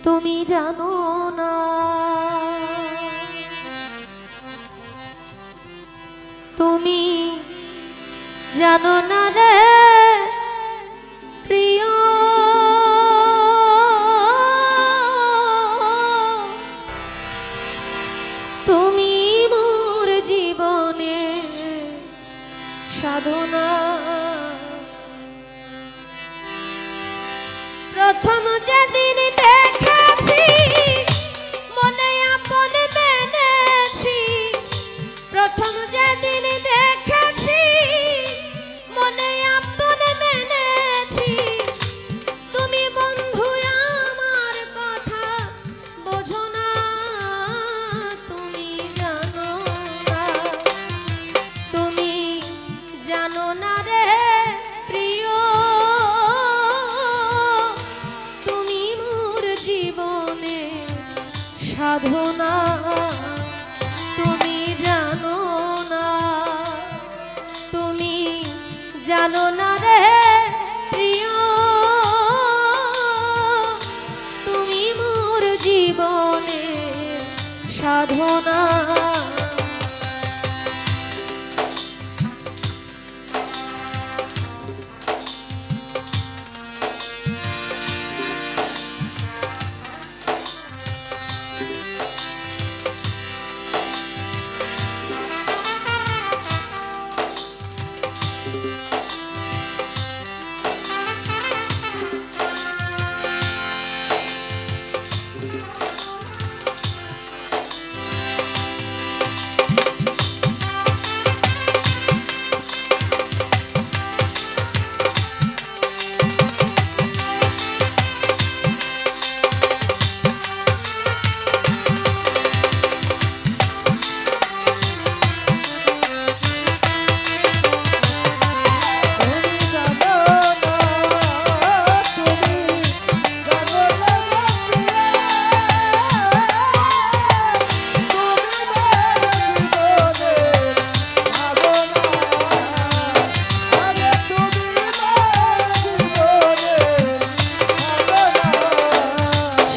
তুমি জানো না, তুমি জানো না রে প্রিয়, তুমি মোর জীবনে সাধনা। প্রথম যেদিন দেখেছি মনে আপন মেনেছি, প্রথম যেদিন দেখেছি মনে আপন মেনেছি, তুমি বন্ধু আমার কথা বোঝো না, তুমি জানো না, তুমি জানো না রে প্রিয়, তুমি মোর জীবনে সাধনা। তুমি জানো না, তুমি জানো না রে প্রিয়, তুমি মোর জীবনে সাধনা।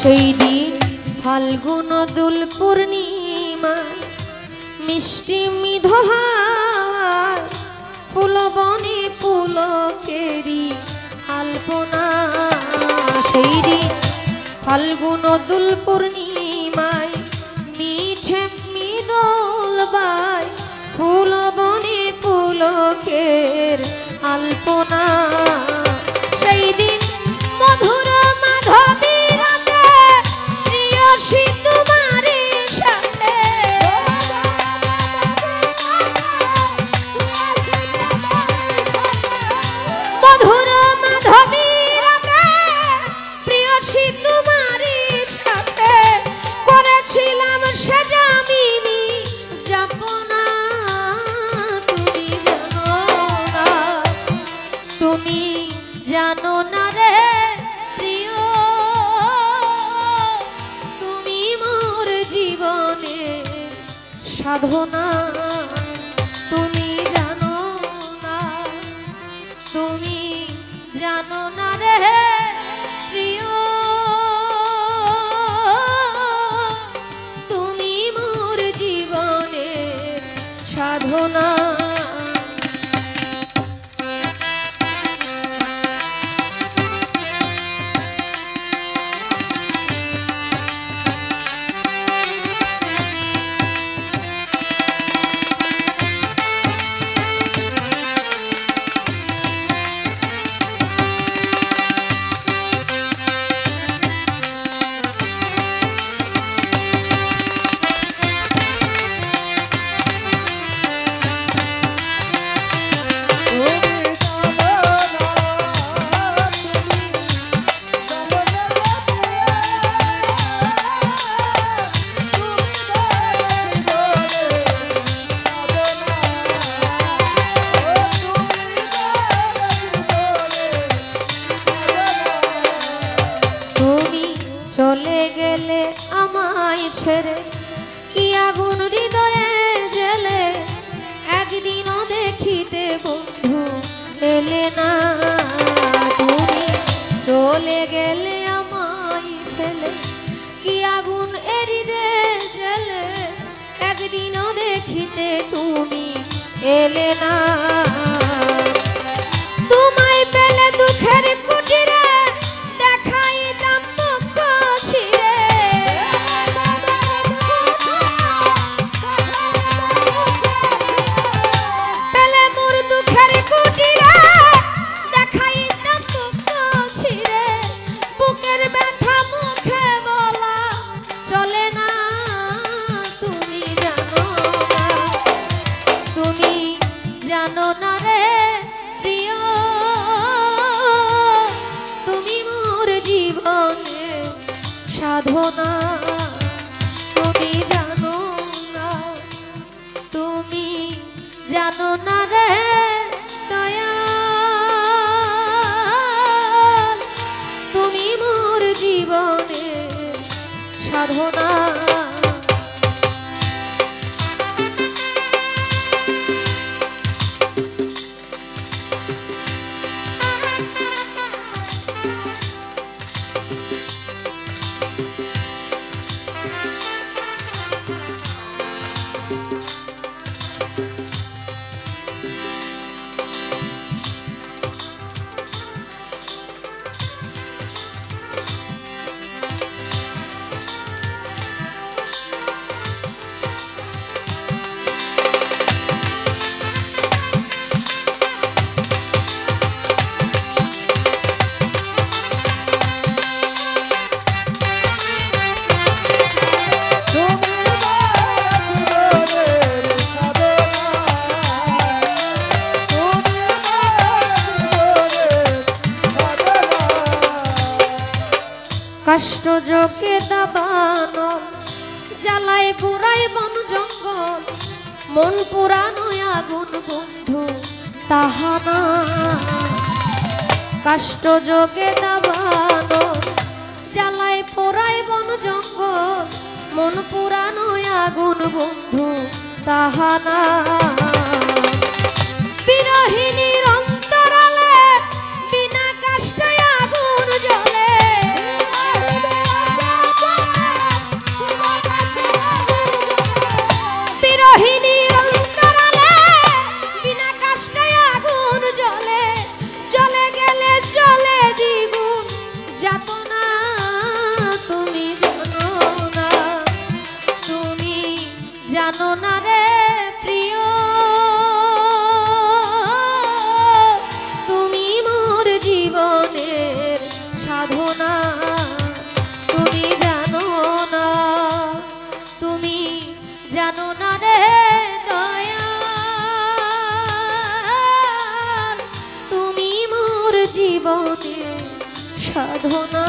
সেই দিন ফাল্গুন দুল পূর্ণিমা, মিষ্টি মৃধ হাওয়ায় ফুল বনে পুলকেরি আলপনা। সেই দিন ফাল্গুন দুল পূর্ণিমায় মিঠে মৃদুল বাই ফুল বনে পুলকের আলপনা। সেই দিন মধুর মাধবী জানো না রে প্রিয়, তুমি মোর জীবনে সাধনা। তুমি জানো না, তুমি জানো না রে প্রিয়, তুমি মোর জীবনে সাধনা। চলে গেলে আমায় ছেড়ে কি আগুন হৃদয়ে জ্বলে, একদিনও দেখিতে বন্ধু এলে না। তুমি চলে গেলে আমায় ফেলে কি আগুন এরিদে জেলে একদিনও দেখিতে তুমি এলে না। তোমায় পেলে দুঃখের কুটিরে দেখাইতাম মুখ ছিঁড়ে। পেলে মোর দুঃখের কুটিরে দেখাইতাম মুখ ছিঁড়ে। বুকের ব্যথা মুখে বলা চলে না। তুমি জানো না, তুমি জানো না রে প্রিয়, তুমি মোর জীবনে সাধনা। তুমি জানো না, তুমি জানো না রে দয়াল, তুমি মোর জীবনে সাধনা। কষ্ট যোগে দাবানো জ্বালায় পুরাই বন জঙ্গল, মন পুরানো আগুন বন্ধু তাহানা। কষ্ট যোগে দাবানো জ্বালায় পুরাই বন জঙ্গল, মন পুরানো আগুন বন্ধু তাহানা। বিরহিনীর অন্তরালে বিনা কষ্টে আগুন জ্বলে। বিরহিনীর অন্তরালে বিনা কষ্টে আগুন জ্বলে। জ্বলে গেলে জ্বলে দ্বিগুণ যাতনা। তুমি জানো না, তুমি জানো না রে প্রিয়, তুমি মোর জীবনের সাধনা। তুমি জানো না, তুমি জানো না রে দয়াল, তুমি মোর জীবনের সাধনা।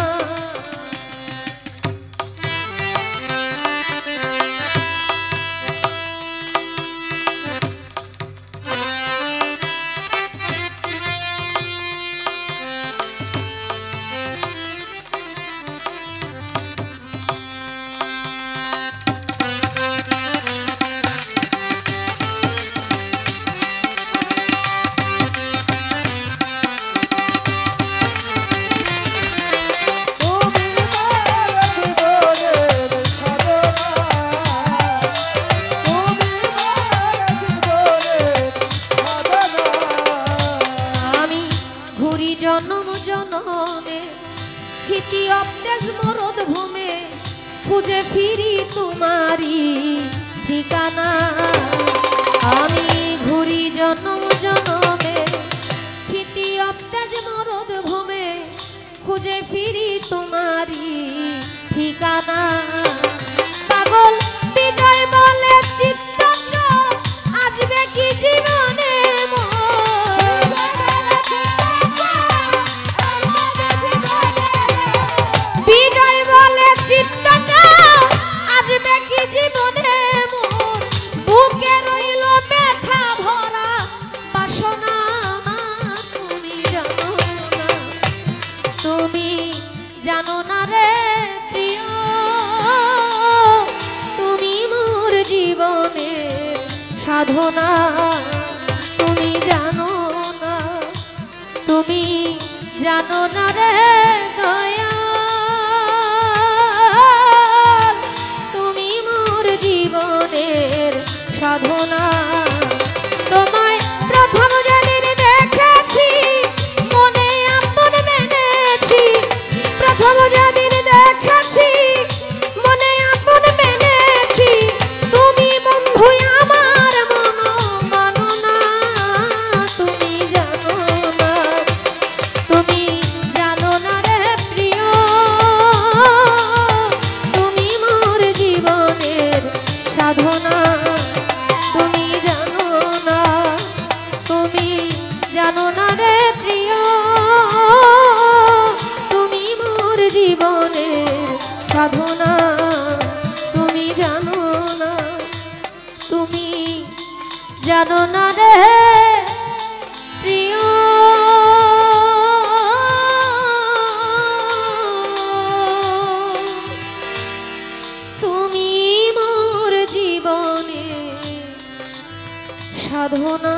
জনম জনমে হিতি অবদেশ মরদ ভূমে খুঁজে ফিরি তোমারি ঠিকানা। আমি ঘুরি জনম জনমে হিতি অবদেশ মরদ ভূমে খুঁজে ফিরি তোমারি ঠিকানা। পাগল বিজয় বলে চিত্ত আসবে কি জীবনে বিজয় বলে চিত্ত আসবে কি জীবনে মোর বুকে রইল ব্যথা ভরা বাসনা। তুমি জানো না, তুমি জানো না রে প্রিয়, তুমি মোর জীবনের সাধনা। তুমি জানো না, তুমি জানো না রে দয়া, জীবনের সাধনা তুমি জানো না, তুমি জানো না রে প্রিয়। তুমি মোর জীবনে সাধনা।